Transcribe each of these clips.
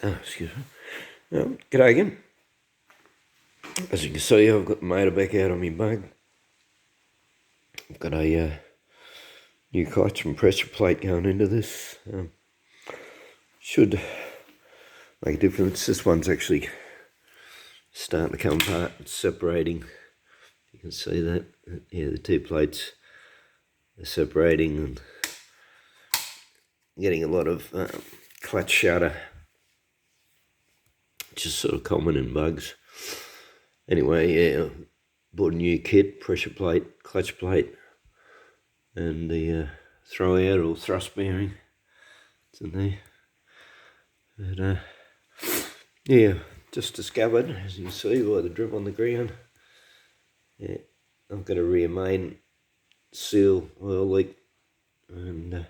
Excuse me. G'day again. As you can see, I've got the motor back out on my bug. I've got a new clutch and pressure plate going into this. Should make a difference. This one's actually starting to come apart. It's separating. You can see that. Yeah, the two plates are separating and getting a lot of clutch shudder, which is sort of common in bugs. Anyway, yeah, bought a new kit, pressure plate, clutch plate, and the throw out or thrust bearing. It's in there. But yeah, just discovered, as you can see by the drip on the ground, yeah, I've got a rear main seal oil leak, and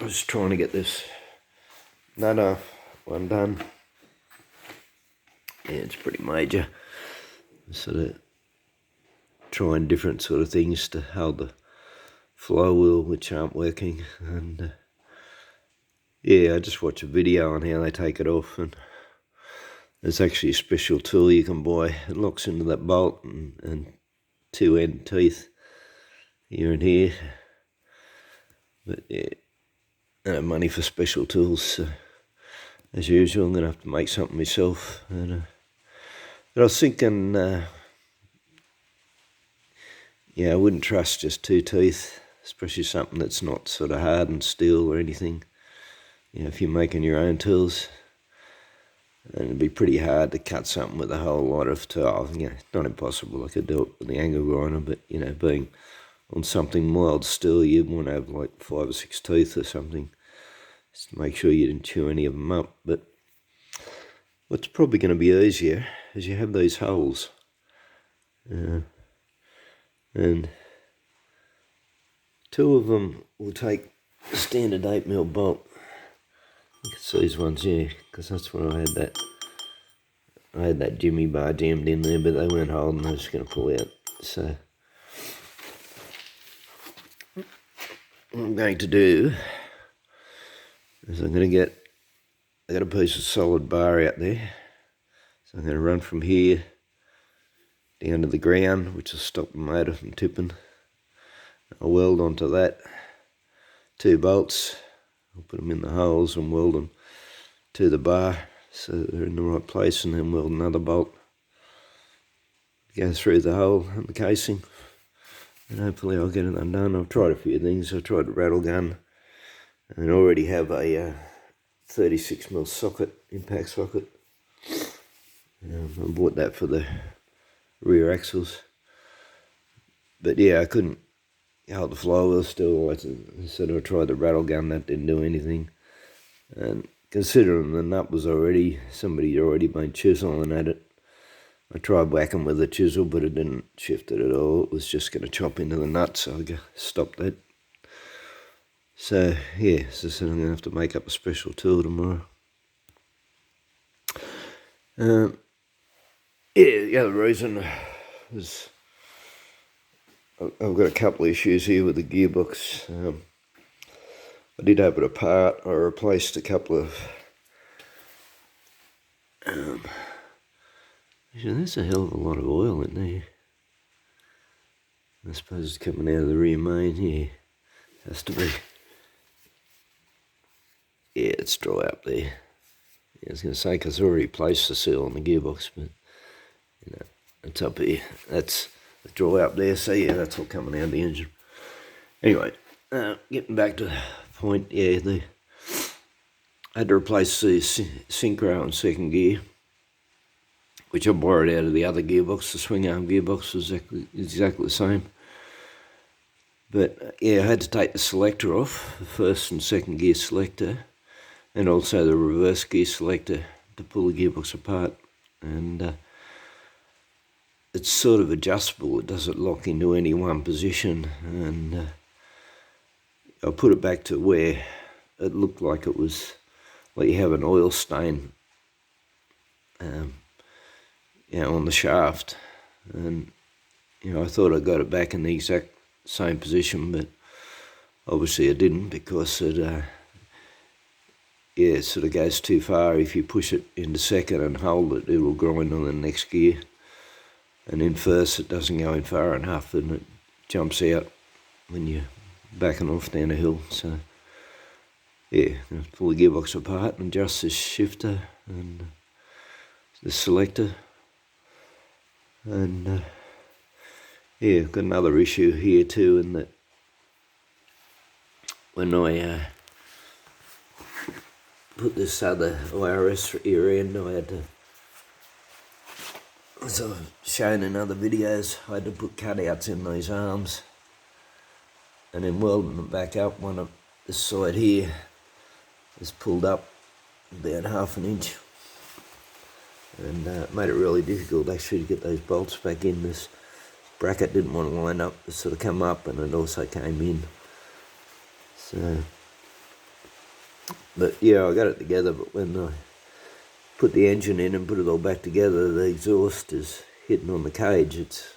I was trying to get this nut off, one done. Yeah, it's pretty major. Sort of trying different sort of things to hold the flywheel, which aren't working. And yeah, I just watched a video on how they take it off, and there's actually a special tool you can buy. It locks into that bolt and two end teeth here and here. But yeah, I don't have money for special tools, so as usual, I'm going to have to make something myself. And but I was thinking, yeah, I wouldn't trust just two teeth, especially something that's not sort of hardened steel or anything. You know, if you're making your own tools, and it'd be pretty hard to cut something with a whole lot of tool. You know, not impossible. I could do it with the angle grinder, but you know, being on something mild steel, you'd want to have like 5 or 6 teeth or something, just to make sure you didn't chew any of them up. But what's probably going to be easier is you have these holes, and 2 of them will take a standard 8mm bolt. You can see these ones here, because that's where I had that jimmy bar jammed in there, but they weren't holding. I was just going to pull out. So what I'm going to do is I got a piece of solid bar out there, so I'm going to run from here down to the ground, which will stop the motor from tipping. I'll weld onto that 2 bolts. I'll put them in the holes and weld them to the bar so that they're in the right place, and then weld another bolt, go through the hole in the casing, and hopefully I'll get it undone. I've tried a few things. I've tried the rattle gun, and I already have a 36mm socket, impact socket. I bought that for the rear axles. But yeah, I couldn't hold the flywheel still, so I tried the rattle gun. That didn't do anything. And considering the nut was somebody had already been chiseling at it, I tried whacking with a chisel, but it didn't shift it at all. It was just going to chop into the nut, so I stopped that. So yeah, as I said, I'm going to have to make up a special tool tomorrow. Yeah, the other reason is I've got a couple of issues here with the gearbox. I did have it apart. I replaced a couple of... there's a hell of a lot of oil in there. I suppose it's coming out of the rear main here. Has to be. Yeah, it's dry up there. Yeah, I was going to say, because I already placed the seal on the gearbox, but you know, it's up here. That's the dry up there, so yeah, that's all coming out of the engine. Anyway, getting back to the point, yeah, I had to replace the synchro in second gear, which I borrowed out of the other gearbox. The swing arm gearbox was exactly the same. But yeah, I had to take the selector off, the first and second gear selector, and also the reverse gear selector to pull the gearbox apart. And it's sort of adjustable. It doesn't lock into any one position. And I put it back to where it looked like it was, like you have an oil stain, you know, on the shaft. And you know, I thought I got it back in the exact same position, but obviously I didn't, because it yeah, it sort of goes too far. If you push it into second and hold it, it'll grind on the next gear. And in first, it doesn't go in far enough, and it jumps out when you're backing off down a hill. So, yeah, pull the gearbox apart and adjust this shifter and the selector. And, yeah, I've got another issue here too, in that when I put this other IRS ear in, I had to, as I've shown in other videos, I had to put cutouts in these arms and then welding them back up. One of this side here is pulled up about 1/2 inch, and made it really difficult actually to get those bolts back in. This bracket didn't want to line up, it sort of come up, and it also came in. So, but yeah, I got it together, but when I put the engine in and put it all back together, the exhaust is hitting on the cage. It's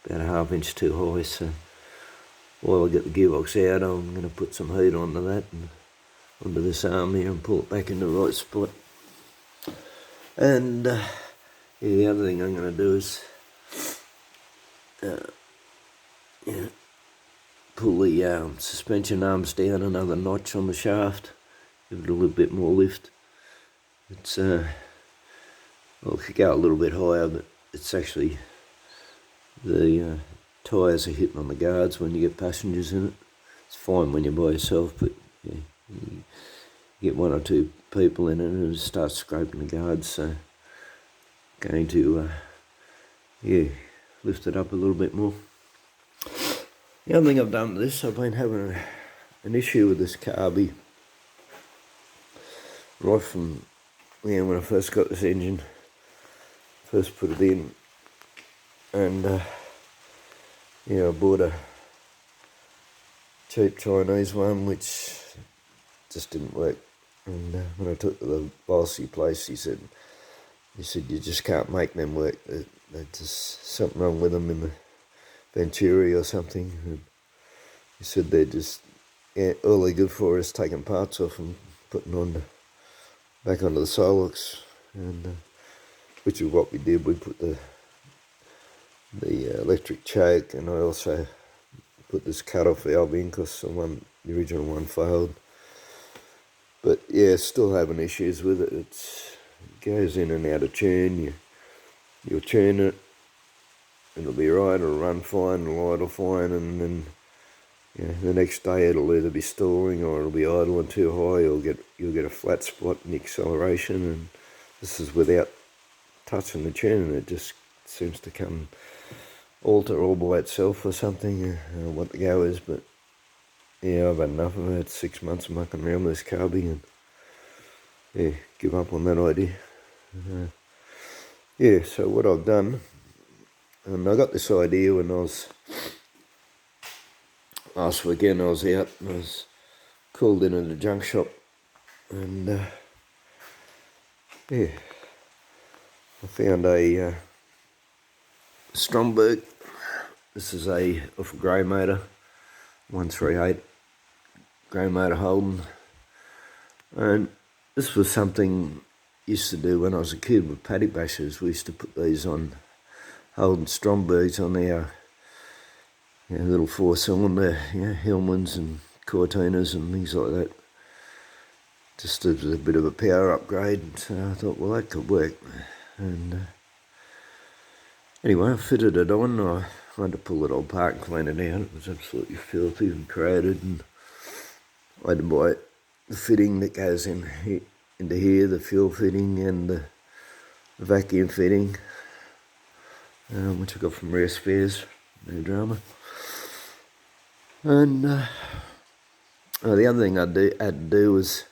about 1/2 inch too high, so while I get the gearbox out, I'm going to put some heat onto that and onto this arm here and pull it back in the right spot. And yeah, the other thing I'm going to do is pull the suspension arms down another notch on the shaft, give it a little bit more lift. It's well, it could go a little bit higher, but it's actually the tyres are hitting on the guards when you get passengers in it. It's fine when you're by yourself, but yeah, you get 1 or 2 people in it and it starts scraping the guards. So going to yeah, lift it up a little bit more. The other thing I've done with this, I've been having an issue with this carby right from when I first got this engine, first put it in, and yeah, I bought a cheap Chinese one which just didn't work. And when I took to the bossy place, he said you just can't make them work. There's just something wrong with them in the Venturi or something. And he said they're just all they're good for is taking parts off and putting back onto the Solux, and which is what we did. We put the electric choke, and I also put this cut-off valve in because the original one failed. But yeah, still having issues with it. It goes in and out of tune. You'll tune it, it'll be right, it'll run fine, the light will fine, and then the next day it'll either be stalling or it'll be idling too high. You'll get a flat spot in the acceleration, and this is without touching the tune, and it just seems to alter all by itself or something. I don't know what the go is, but yeah, I've had enough of it. It's 6 months of mucking around with this carby, and yeah, give up on that idea. Yeah, so what I've done, and I got this idea when I was last weekend. I was out and I was called in at a junk shop, and yeah, I found a Stromberg. This is a grey motor, 138 grey motor Holden, and this was something I used to do when I was a kid with paddy bashers. We used to put these on Holden Strombergs on our little 4-cylinder, Hillmans and Cortinas and things like that. Just as a bit of a power upgrade. So I thought, well, that could work. And anyway, I fitted it on. I had to pull it all apart and clean it out. It was absolutely filthy and corroded, and I had to buy the fitting that goes into here, the fuel fitting and the vacuum fitting, which I got from Rare Spares, no drama. And the other thing I had to do was,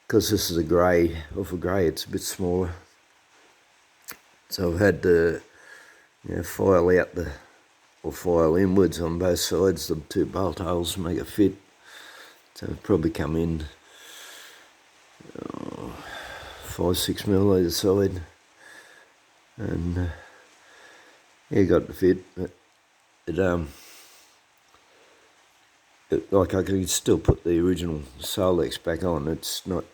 because this is a grey, it's a bit smaller, so I've had to file inwards on both sides, the 2 bolt holes to make it fit. So it'll probably come in 5-6 mil either side, and got the fit. But like I can still put the original Solex back on. It's not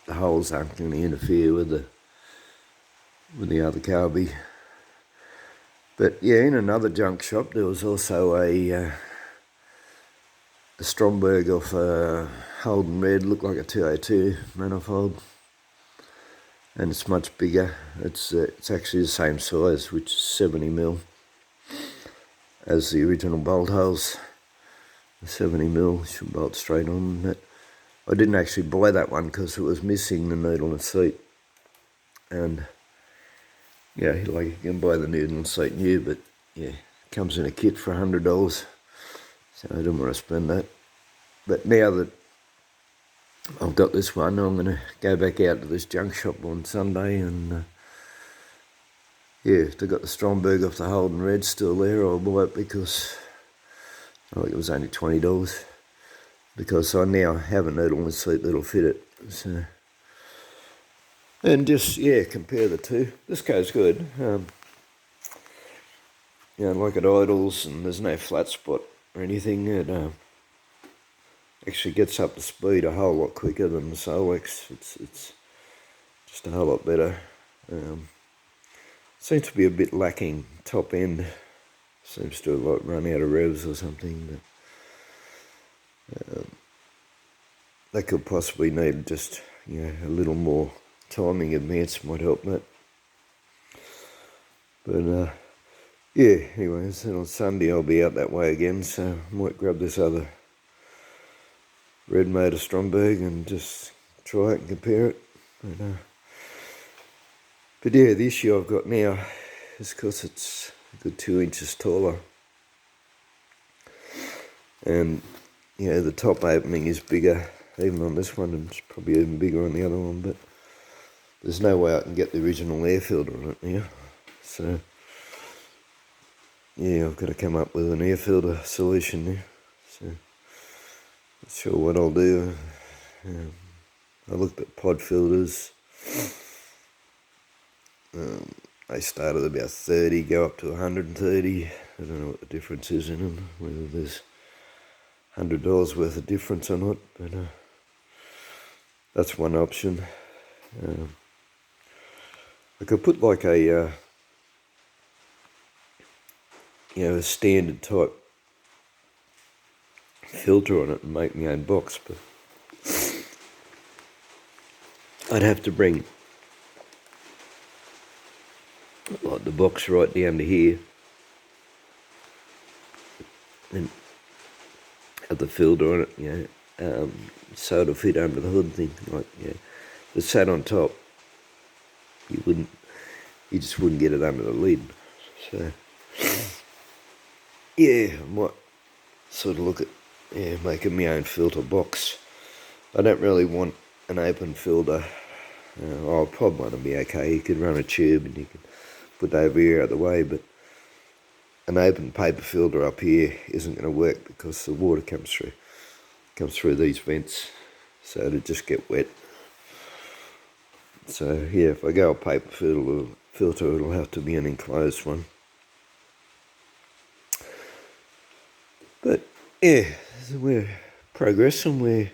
the holes aren't going to interfere with the other carby. But yeah, in another junk shop there was also a stromberg off a Holden red, looked like a 202 manifold, and it's much bigger. It's actually the same size, which is 70mm, as the original bolt holes. The 70mm should bolt straight on. But I didn't actually buy that one because it was missing the needle and seat, and yeah, like you can buy the needle and seat new, but yeah, it comes in a kit for $100, so I didn't want to spend that. But now that I've got this one, I'm going to go back out to this junk shop on Sunday, and yeah, if they've got the stromberg off the Holden red still there, I'll buy it, because I think it was only $20, because I now have a needle and seat that'll fit it. So, and just, yeah, compare the two. This goes good. You know, like it idles and there's no flat spot or anything. It actually gets up to speed a whole lot quicker than the Solex. It's just a whole lot better. Seems to be a bit lacking top end. Seems to have like run out of revs or something. But they could possibly need just, you know, a little more timing advance might help that. But yeah, anyway, so on Sunday I'll be out that way again, so I might grab this other red motor Stromberg and just try it and compare it. But yeah, the issue I've got now is because it's a good 2 inches taller, and you know, the top opening is bigger even on this one, and it's probably even bigger on the other one, but there's no way I can get the original air filter on it now. So yeah, I've got to come up with an air filter solution there. So not sure what I'll do. I looked at pod filters. They start at about 30, go up to 130. I don't know what the difference is in them, whether there's $100 worth of difference or not, but that's one option. I could put like a, you know, a standard type filter on it and make my own box, but I'd have to bring like the box right down to here and have the filter on it, you know, so it'll fit under the hood thing. Like, yeah, if it sat on top, you just wouldn't get it under the lid. So yeah, I might sort of look at, yeah, making my own filter box. I don't really want an open filter. I'll probably want to be okay. You could run a tube and you could put over here out of the way, but an open paper filter up here isn't going to work because the water comes through these vents, so it'll just get wet. So yeah, if I go a paper filter, it'll have to be an enclosed one. But yeah, we're progressing. We're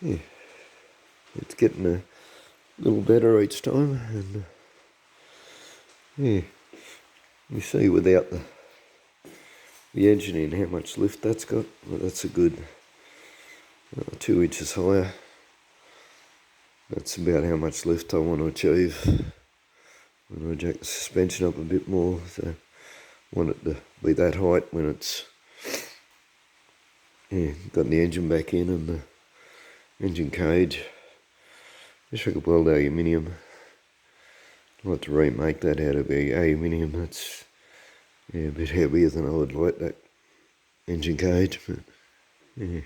yeah, it's getting a little better each time, and yeah, you see without the engine in how much lift that's got. Well, that's a good 2 inches higher. That's about how much lift I want to achieve when I jack the suspension up a bit more. So I want it to be that height when it's, yeah, got the engine back in and the engine cage. Wish I could weld aluminium. I'd like to remake that out of aluminium. That's, yeah, a bit heavier than I would like that engine cage, but yeah.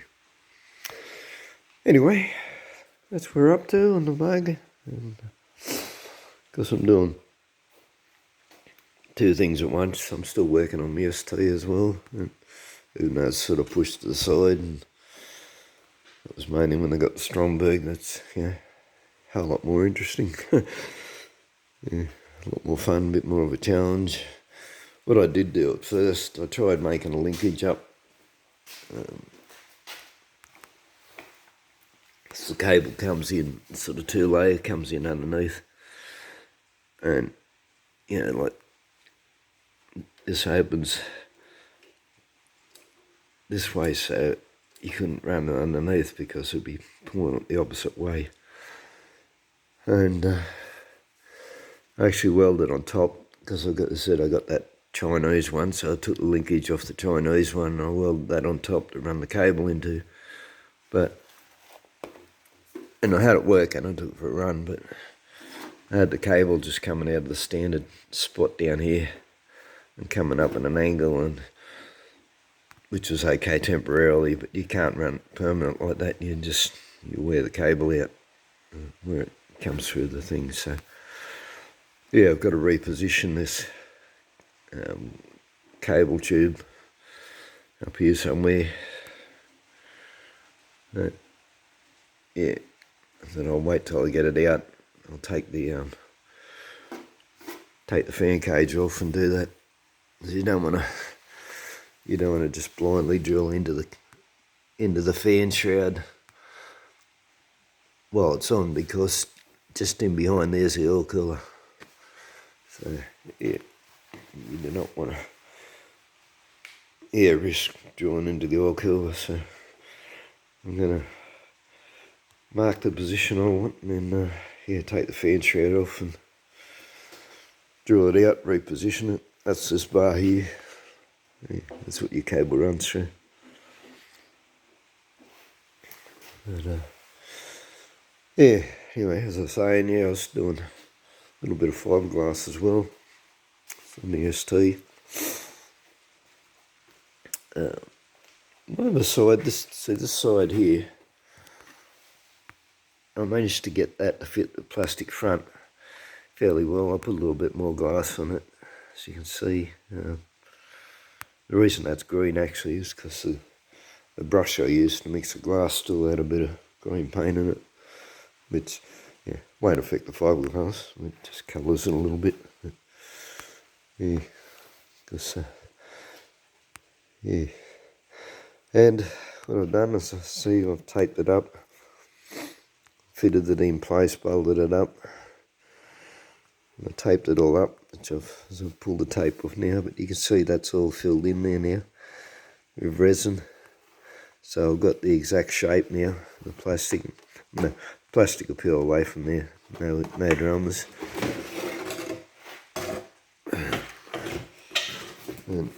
Anyway, that's what we're up to on the bug, and because I'm doing two things at once. I'm still working on my ST as well, and even though it's sort of pushed to the side, and that was mainly when I got the Stromberg. That's, yeah, a whole lot more interesting. Yeah, a lot more fun, a bit more of a challenge. What I did do at first, I tried making a linkage up So the cable comes in, sort of 2-layer, comes in underneath. And, you know, like, this opens this way, so you couldn't run it underneath because it'd be pulling it the opposite way. And I actually welded on top because I got that Chinese one, so I took the linkage off the Chinese one and I welded that on top to run the cable into. And I had it working, I took it for a run, but I had the cable just coming out of the standard spot down here and coming up at an angle, and which was okay temporarily, but you can't run it permanent like that. You wear the cable out where it comes through the thing. So yeah, I've got to reposition this cable tube up here somewhere. But yeah, then I'll wait till I get it out. I'll take the fan cage off and do that. You don't want to just blindly drill into the fan shroud while it's on, because just in behind there's the oil cooler. So yeah, you do not want to risk drilling into the oil cooler. So I'm gonna mark the position I want, and then take the fan shroud off and drill it out, reposition it. That's this bar here. Yeah, that's what your cable runs through. But yeah, anyway, as I was saying, I was doing a little bit of fiberglass as well from the ST. On the side, this side here, I managed to get that to fit the plastic front fairly well. I put a little bit more glass on it, as you can see. The reason that's green actually is because the brush I used to mix the glass still had a bit of green paint in it, which won't affect the fiberglass. It just colours it a little bit. But, and what I've done is, I've taped it up, fitted it in place, bolted it up. And I taped it all up, which I've pulled the tape off now, but you can see that's all filled in there now with resin. So I've got the exact shape now. The plastic will peel away from there, no dramas. And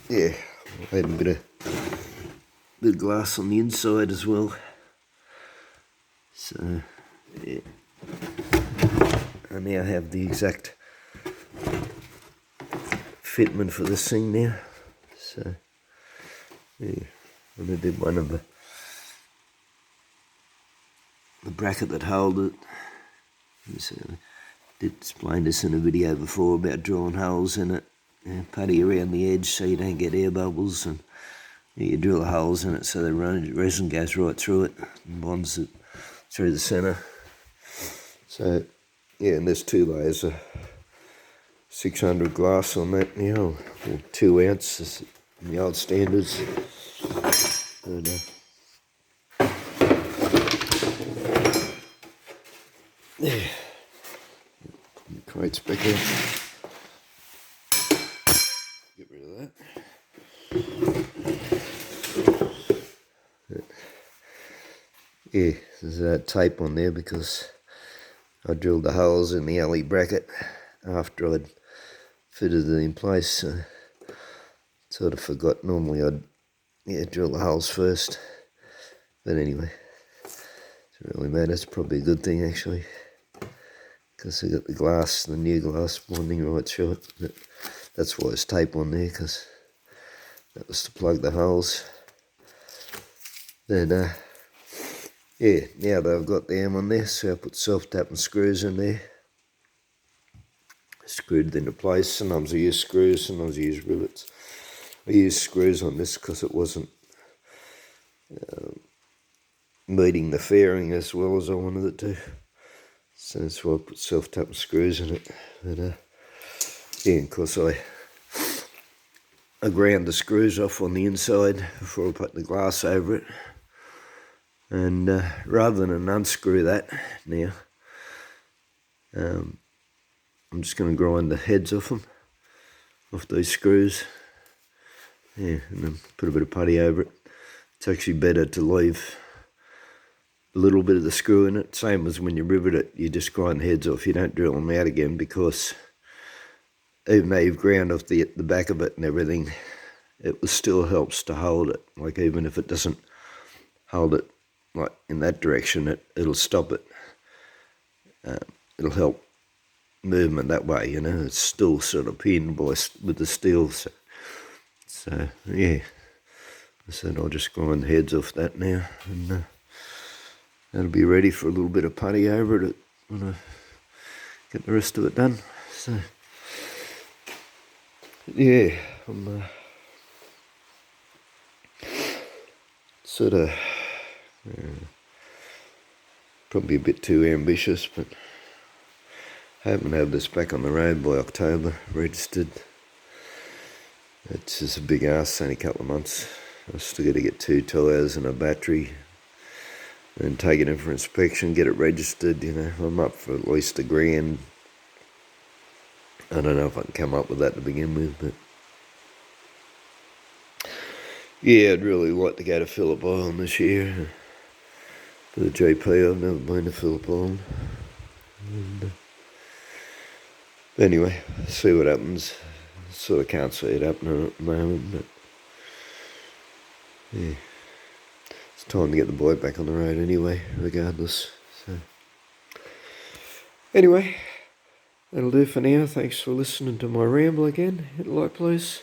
yeah, I had a bit of glass on the inside as well. So yeah, I now have the exact fitment for this thing now. So yeah, and I did one of the bracket that held it. So I did explain this in a video before about drilling holes in it, putty around the edge so you don't get air bubbles, and you drill the holes in it so the resin goes right through it and bonds it through the centre. So yeah, and there's 2 layers of 600 glass on that now, or 2 ounces in the old standards. And, yeah, crates back out. Get rid of that. Yeah, there's that tape on there because I drilled the holes in the alley bracket after I'd fitted it in place. So sort of forgot. Normally I'd drill the holes first, but anyway, it doesn't really matter. It's probably a good thing actually, because I got the new glass bonding right through it. But that's why it's tape on there, because that was to plug the holes. Then yeah, now that I've got the arm on there, so I put self-tapping screws in there. Screwed it into place. Sometimes I use screws, sometimes I use rivets. I used screws on this because it wasn't meeting the fairing as well as I wanted it to. So that's why I put self-tapping screws in it. But yeah, of course I ground the screws off on the inside before I put the glass over it. And rather than unscrew that now, I'm just going to grind the heads off them, off those screws. Yeah, and then put a bit of putty over it. It's actually better to leave a little bit of the screw in it. Same as when you rivet it, you just grind the heads off. You don't drill them out again, because even though you've ground off the back of it and everything, it still helps to hold it. Like, even if it doesn't hold it like in that direction, it'll stop it. It'll help movement that way, you know. It's still sort of pinned with the steel. So yeah, I said I'll just grind the heads off that now, and that'll be ready for a little bit of putty over it when I get the rest of it done. So yeah, I'm sort of probably a bit too ambitious, but hoping to have this back on the road by October, registered. It's just a big ask, only a couple of months. I've still got to get 2 tyres and a battery, and take it in for inspection, get it registered. You know, I'm up for at least $1,000. I don't know if I can come up with that to begin with, but yeah, I'd really like to go to Phillip Island this year for the GP. I've never been to Phillip Island. And, anyway, see what happens. Sort of can't see it happening at the moment, but yeah, it's time to get the boy back on the road anyway, regardless. So anyway, that'll do for now. Thanks for listening to my ramble again. Hit like, please.